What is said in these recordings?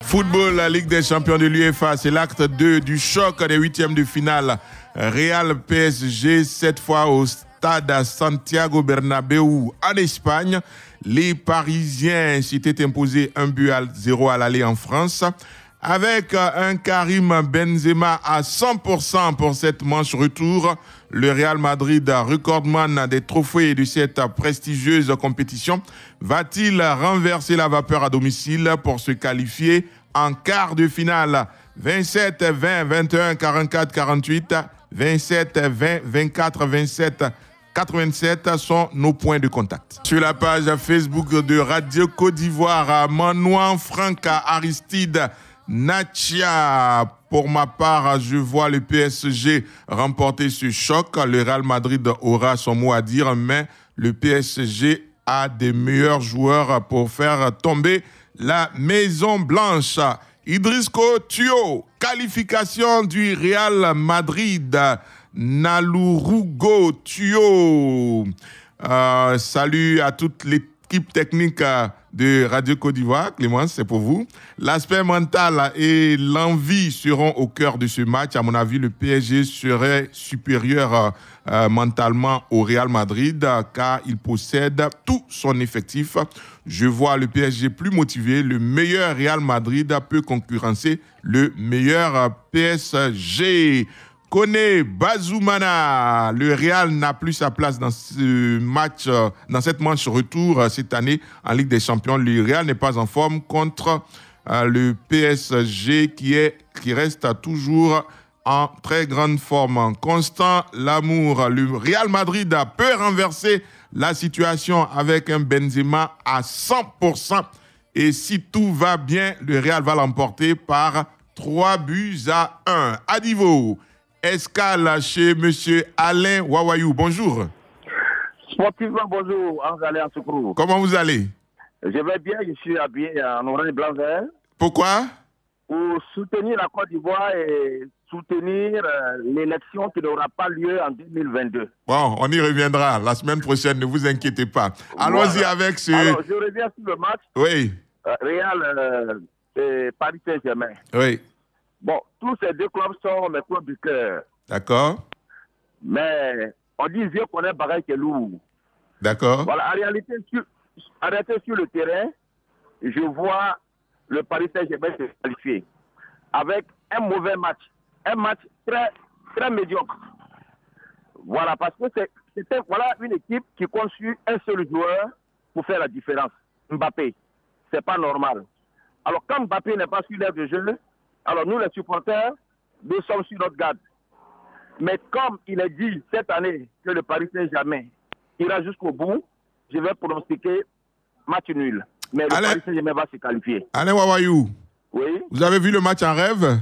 Football, la Ligue des champions de l'UEFA, c'est l'acte 2 du choc des huitièmes de finale. Real PSG, cette fois au stade Santiago Bernabéu en Espagne. Les Parisiens s'étaient imposés 1-0 à l'aller en France. Avec un Karim Benzema à 100% pour cette manche retour, le Real Madrid, recordman des trophées de cette prestigieuse compétition, va-t-il renverser la vapeur à domicile pour se qualifier en quart de finale? 27, 20, 21, 44, 48, 27, 20, 24, 27, 87 sont nos points de contact. Sur la page Facebook de Radio Côte d'Ivoire, Manouan, Franck, Aristide, Nachia, pour ma part, je vois le PSG remporter ce choc. Le Real Madrid aura son mot à dire, mais le PSG a des meilleurs joueurs pour faire tomber la Maison Blanche. Idrisco Thio, qualification du Real Madrid. Nalurugo Thio. Salut à toute l'équipe technique de Radio Côte d'Ivoire. Clémence, c'est pour vous. L'aspect mental et l'envie seront au cœur de ce match. À mon avis, le PSG serait supérieur mentalement au Real Madrid car il possède tout son effectif. Je vois le PSG plus motivé. Le meilleur Real Madrid peut concurrencer le meilleur PSG. Kone Bazoumana, le Real n'a plus sa place dans ce match, dans cette manche retour cette année en Ligue des Champions. Le Real n'est pas en forme contre le PSG qui reste toujours en très grande forme. Constant Lamour, le Real Madrid peut renverser la situation avec un Benzema à 100%. Et si tout va bien, le Real va l'emporter par 3-1. Adivo. Escale chez M. Alain Wawayou. Bonjour. Sportivement, bonjour, Alain Soukrou. Comment vous allez? Je vais bien, je suis habillé en orange blanc vert. Pourquoi? Pour soutenir la Côte d'Ivoire et soutenir l'élection qui n'aura pas lieu en 2022. Bon, on y reviendra la semaine prochaine, ne vous inquiétez pas. Allons-y avec ce... Alors, je reviens sur le match. Oui. Real et Paris Saint-Germain. Oui. Bon, tous ces deux clubs sont mes clubs du cœur. D'accord. Mais on dit vieux qu'on est pareil que lourd. D'accord. Voilà, en réalité, sur le terrain, je vois le Paris Saint-Germain se qualifier avec un mauvais match. Un match très, très médiocre. Voilà, parce que c'était une équipe qui compte sur un seul joueur pour faire la différence. Mbappé. C'est pas normal. Alors, quand Mbappé n'est pas sur l'air de jeu, alors nous, les supporters, nous sommes sur notre garde. Mais comme il est dit cette année que le Paris Saint-Germain ira jusqu'au bout, je vais pronostiquer match nul. Mais le Paris Saint-Germain va se qualifier. Alain Wawayou, oui? Vous avez vu le match en rêve?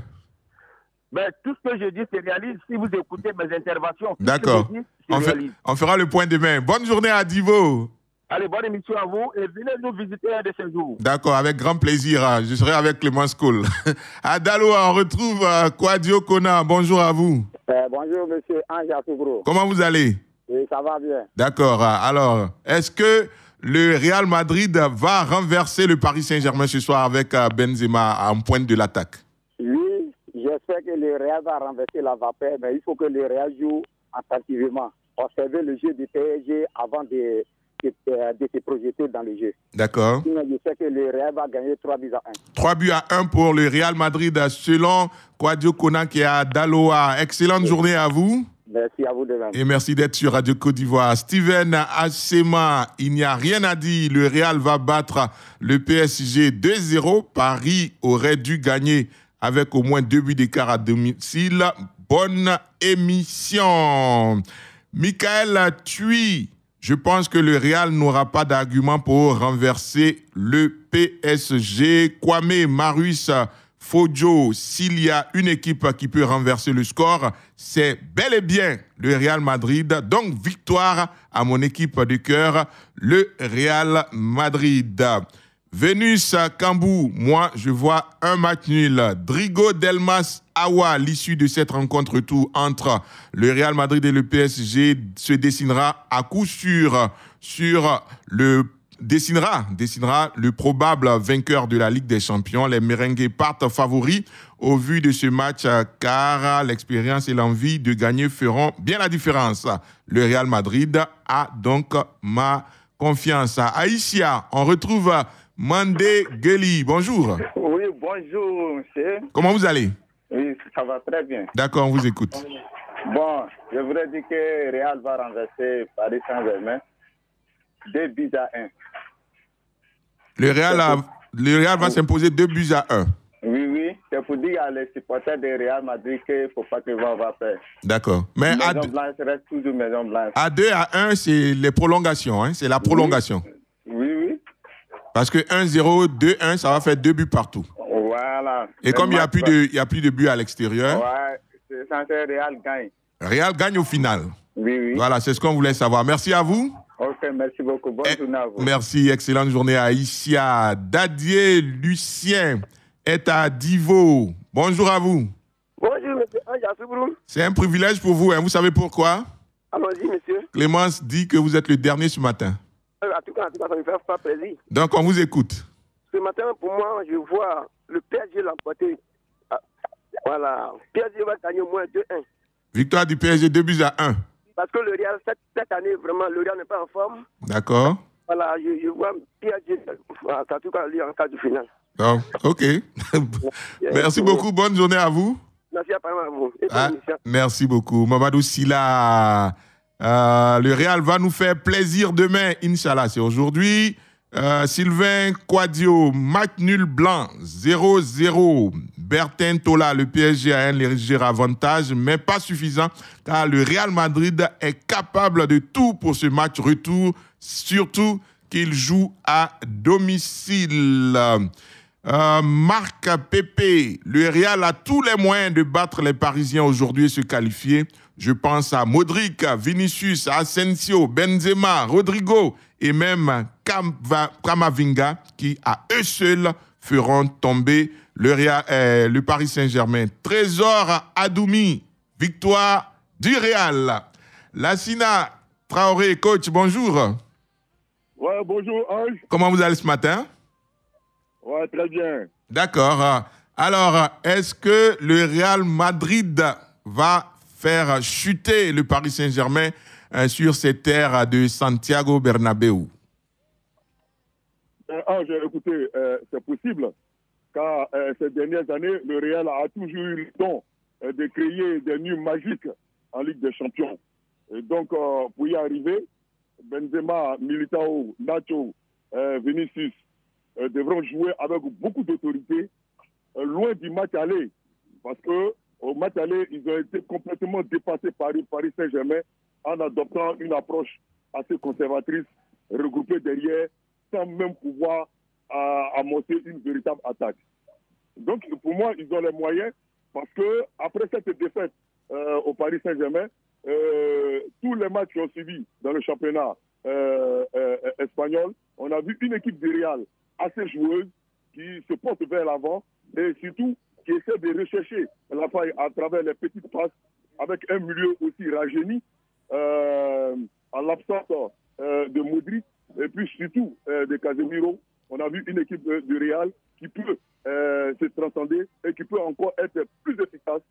Ben, tout ce que je dis, c'est réaliste. Si vous écoutez mes interventions, d'accord. On fera le point demain. Bonne journée à Divo. Allez, bonne émission à vous et venez nous visiter un de ces jours. D'accord, avec grand plaisir. Je serai avec Clémence Cole. À Daloa, on retrouve Kwadio Kona. Bonjour à vous. Bonjour, monsieur Ange Assougro. Comment vous allez? Oui, ça va bien. D'accord. Alors, est-ce que le Real Madrid va renverser le Paris Saint-Germain ce soir avec Benzema en pointe de l'attaque? Oui, j'espère que le Real va renverser la vapeur, mais il faut que le Real joue attentivement. Observer le jeu du PSG avant de se projeter dans le jeu. D'accord. Je sais que le Real va gagner 3-1. 3-1 pour le Real Madrid, selon Kwadio Kona qui est à Daloa. Excellente journée à vous. Merci à vous de même. Et merci d'être sur Radio Côte d'Ivoire. Steven Assema, il n'y a rien à dire. Le Real va battre le PSG 2-0. Paris aurait dû gagner avec au moins 2 buts d'écart à domicile. Bonne émission. Michael Thuy. Je pense que le Real n'aura pas d'argument pour renverser le PSG. Kwame Marius Fojo, s'il y a une équipe qui peut renverser le score, c'est bel et bien le Real Madrid. Donc, victoire à mon équipe de cœur, le Real Madrid. Vénus Kambou, moi, je vois un match nul. Drigo Delmas Awa, l'issue de cette rencontre retour entre le Real Madrid et le PSG se dessinera à coup sûr sur le dessinera le probable vainqueur de la Ligue des Champions. Les merengues partent favoris au vu de ce match car l'expérience et l'envie de gagner feront bien la différence. Le Real Madrid a donc ma confiance. Aïssia, on retrouve Mandé Geli. Bonjour. Oui, bonjour, monsieur. Comment vous allez? Oui, ça va très bien. D'accord, on vous écoute. Bon, je voudrais dire que Real va renverser Paris Saint-Germain 2-1. Le Real va s'imposer 2-1. Oui, c'est pour dire à les supporters de Real Madrid qu'il ne faut pas que Van va faire. D'accord. Mais Maison Blanche reste toujours Maison Blanche. À 2-1, c'est les prolongations. Hein? C'est la prolongation. Oui. Parce que 1-0, 2-1, ça va faire 2 buts partout. Voilà. Et comme il n'y a plus de buts à l'extérieur, c'est censé Real gagne. Real gagne au final. Oui. Voilà, c'est ce qu'on voulait savoir. Merci à vous. Ok, merci beaucoup. Bonne journée à vous. Merci, excellente journée à Aïssia. Dadier Lucien est à Divo. Bonjour à vous. Bonjour, monsieur Ange. C'est un privilège pour vous. Hein. Vous savez pourquoi? Allons-y, monsieur. Clémence dit que vous êtes le dernier ce matin. En tout cas, ça me fait pas plaisir. Donc, on vous écoute. Ce matin, pour moi, je vois le PSG l'emporter. Voilà. PSG va gagner au moins 2-1. Victoire du PSG 2-1. Parce que le Real, cette année, vraiment, le Real n'est pas en forme. D'accord. Voilà, je vois PSG, en tout cas, lui, en cas du final. Donc, ok. Merci beaucoup. Bonne journée à vous. Merci à vous. Merci beaucoup. Mamadou Silla, le Real va nous faire plaisir demain, Inch'Allah. C'est aujourd'hui. Sylvain Quadio, match nul blanc, 0-0. Bertin Tola, le PSG a un léger avantage, mais pas suffisant, car le Real Madrid est capable de tout pour ce match retour, surtout qu'il joue à domicile. Marc Pépé, le Real a tous les moyens de battre les Parisiens aujourd'hui et se qualifier. Je pense à Modric, Vinicius, Asensio, Benzema, Rodrigo et même Kamavinga qui, à eux seuls, feront tomber le Paris Saint-Germain. Trésor Adoumi, victoire du Real. Lassina Traoré, coach, bonjour. Ouais, bonjour Ange. Comment vous allez ce matin? Ouais, très bien. D'accord. Alors, est-ce que le Real Madrid va faire chuter le Paris Saint-Germain sur ces terres de Santiago Bernabéu? Ange, écoutez, c'est possible, car ces dernières années, le Real a toujours eu le don de créer des nuits magiques en Ligue des Champions. Et donc, pour y arriver, Benzema, Militao, Nacho, Vinicius devront jouer avec beaucoup d'autorité, loin du match aller. Parce qu'au match aller, ils ont été complètement dépassés par le Paris Saint-Germain en adoptant une approche assez conservatrice, regroupée derrière, sans même pouvoir amorcer une véritable attaque. Donc, pour moi, ils ont les moyens, parce que après cette défaite au Paris Saint-Germain, tous les matchs qui ont suivi dans le championnat espagnol, on a vu une équipe du Real assez joueuse qui se porte vers l'avant et surtout qui essaie de rechercher la faille à travers les petites passes avec un milieu aussi rajeuni en l'absence de Modric et puis surtout de Casemiro. On a vu une équipe du Real qui peut se transcender et qui peut encore être plus efficace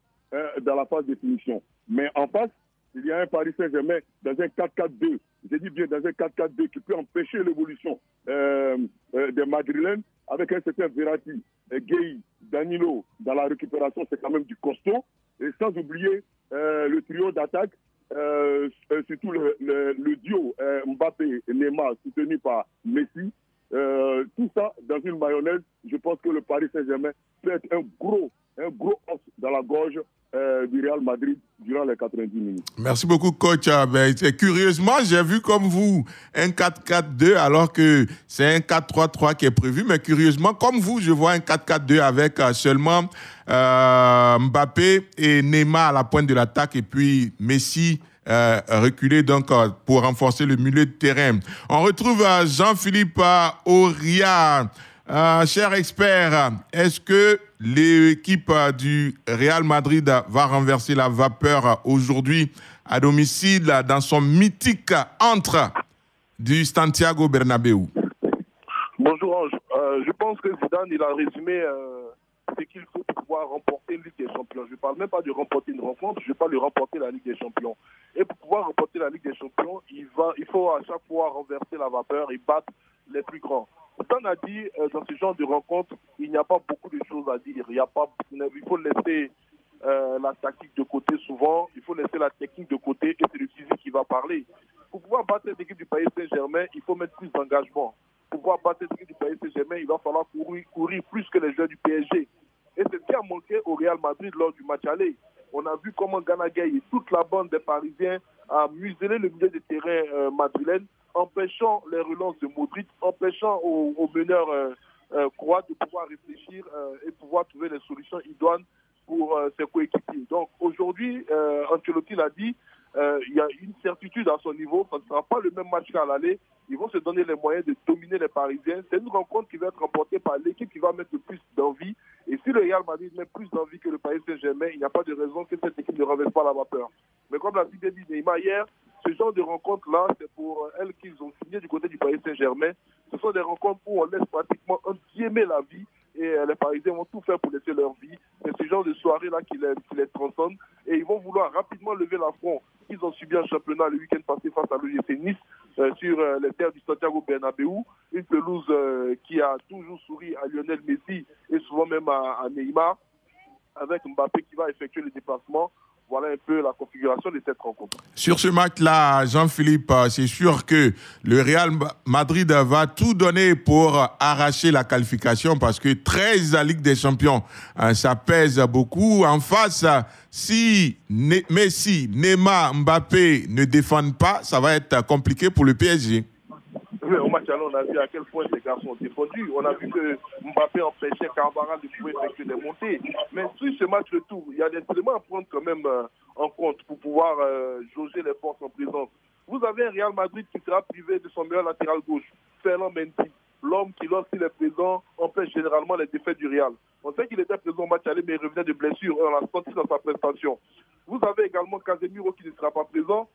dans la phase de finition. Mais en face, il y a un Paris Saint-Germain dans un 4-4-2. J'ai dit bien dans un 4-4-2 qui peut empêcher l'évolution des Madrilènes avec un certain Verratti, Gueye, Danilo dans la récupération, c'est quand même du costaud. Et sans oublier le trio d'attaque, surtout le duo Mbappé et Neymar soutenu par Messi. Tout ça dans une mayonnaise, je pense que le Paris Saint-Germain peut être un gros os dans la gorge du Real Madrid durant les 90 minutes. Merci beaucoup, coach. Curieusement, j'ai vu comme vous un 4-4-2 alors que c'est un 4-3-3 qui est prévu. Mais curieusement, comme vous, je vois un 4-4-2 avec seulement Mbappé et Neymar à la pointe de l'attaque et puis Messi reculé donc pour renforcer le milieu de terrain. On retrouve Jean-Philippe Auria. Cher expert, est-ce que l'équipe du Real Madrid va renverser la vapeur aujourd'hui à domicile dans son mythique antre du Santiago Bernabéu? Bonjour Ange. Je pense que Zidane, il a résumé ce qu'il faut pour pouvoir remporter une Ligue des Champions. Je ne parle même pas de remporter une rencontre, je parle de remporter la Ligue des Champions. Et pour pouvoir remporter la Ligue des Champions, il faut à chaque fois renverser la vapeur et battre les plus grands. Zidane a dit, dans ce genre de rencontre, il n'y a pas beaucoup de choses à dire. Il faut laisser la tactique de côté souvent, il faut laisser la technique de côté et c'est le physique qui va parler. Pour pouvoir battre cette équipe du Paris Saint-Germain, il faut mettre plus d'engagement. Pour pouvoir battre cette équipe du Paris Saint-Germain, il va falloir courir plus que les joueurs du PSG. Et c'est ce qui a manqué au Real Madrid lors du match aller. On a vu comment Gana Gueye et toute la bande des Parisiens a muselé le milieu de terrain madrilène, empêchant les relances de Modric, empêchant aux meneurs croates de pouvoir réfléchir et pouvoir trouver les solutions idoines pour ses coéquipiers. Donc aujourd'hui, Ancelotti l'a dit, il y a une certitude à son niveau, ça ne sera pas le même match qu'à l'aller. Ils vont se donner les moyens de dominer les Parisiens. C'est une rencontre qui va être remportée par l'équipe qui va mettre le plus d'envie. Et si le Real Madrid met plus d'envie que le Paris Saint-Germain, il n'y a pas de raison que cette équipe ne renverse pas la vapeur. Mais comme l'a dit Neymar hier, ce genre de rencontre-là, c'est pour elles qu'ils ont signé du côté du Paris Saint-Germain. Ce sont des rencontres où on laisse pratiquement aimer la vie et les Parisiens vont tout faire pour laisser leur vie. C'est ce genre de soirée-là qui les transcende et ils vont vouloir rapidement lever l'affront qu'ils ont subi en championnat le week-end passé face à l'OGC Nice sur les terres du Santiago Bernabéu, une pelouse qui a toujours souri à Lionel Messi et souvent même à Neymar, avec Mbappé qui va effectuer le déplacement. Voilà un peu la configuration de cette rencontre. Sur ce match-là, Jean-Philippe, c'est sûr que le Real Madrid va tout donner pour arracher la qualification parce que 13 à Ligue des Champions, ça pèse beaucoup. En face, si Messi, Neymar, Mbappé ne défendent pas, ça va être compliqué pour le PSG. Au match alors, on a vu à quel point ces gars sont défendus. On a vu que Mbappé empêchait Carvajal de pouvoir effectuer des montées. Mais sur ce match retour, il y a des éléments à prendre quand même en compte pour pouvoir jauger les forces en présence. Vous avez un Real Madrid qui sera privé de son meilleur latéral gauche, Ferland Mendy, l'homme qui, lorsqu'il est présent, empêche généralement les défaites du Real. On sait qu'il était présent au match aller, mais il revenait de blessure. On l'a senti dans sa prestation. Vous avez également Casemiro qui ne sera pas présent.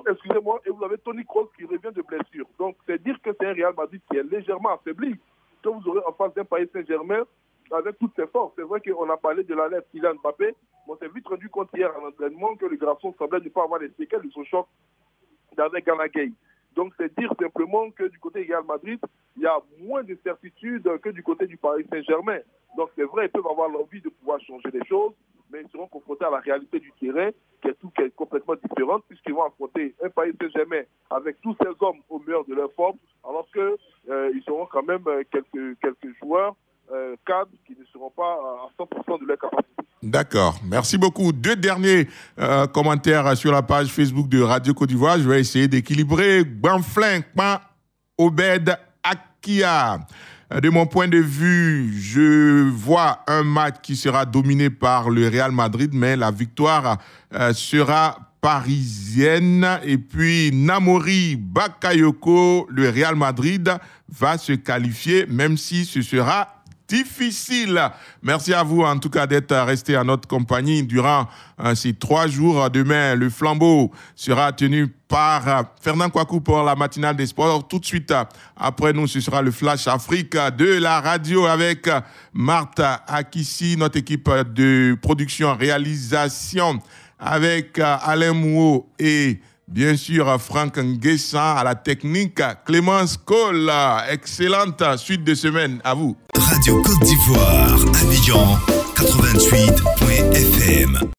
Excusez-moi, et vous avez Toni Kroos qui revient de blessure. Donc, c'est dire que c'est un Real Madrid qui est légèrement affaibli. Que vous aurez en face d'un Paris Saint-Germain avec toutes ses forces. C'est vrai qu'on a parlé de la lettre Kylian Mbappé, mais on s'est vite rendu compte hier à l'entraînement que le garçon semblait ne pas avoir les séquelles de son choc d'avec Gana Gueye. Donc, c'est dire simplement que du côté du Real Madrid, il y a moins de certitude que du côté du Paris Saint-Germain. Donc, c'est vrai, ils peuvent avoir l'envie de pouvoir changer les choses, mais ils seront confrontés à la réalité du terrain qui est complètement différente puisqu'ils vont affronter un Paris Saint-Germain avec tous ces hommes au meilleur de leur forme, alors qu'ils seront quand même quelques joueurs cadres qui ne seront pas à 100% de leur capacité. D'accord, merci beaucoup. Deux derniers commentaires sur la page Facebook de Radio Côte d'Ivoire. Je vais essayer d'équilibrer. Banflin, Obed Akia. De mon point de vue, je vois un match qui sera dominé par le Real Madrid, mais la victoire sera parisienne. Et puis, Namori Bakayoko, le Real Madrid va se qualifier, même si ce sera difficile. Merci à vous, en tout cas, d'être resté à notre compagnie durant ces 3 jours. Demain, le flambeau sera tenu par Fernand Kouakou pour la matinale des sports. Tout de suite, après nous, ce sera le Flash Afrique de la radio avec Martha Akissi, notre équipe de production, réalisation avec Alain Mouot et bien sûr, Franck Nguessan à la technique, Clémence Cole. Excellente suite de semaine à vous. Radio Côte d'Ivoire, Abidjan, 88.fm.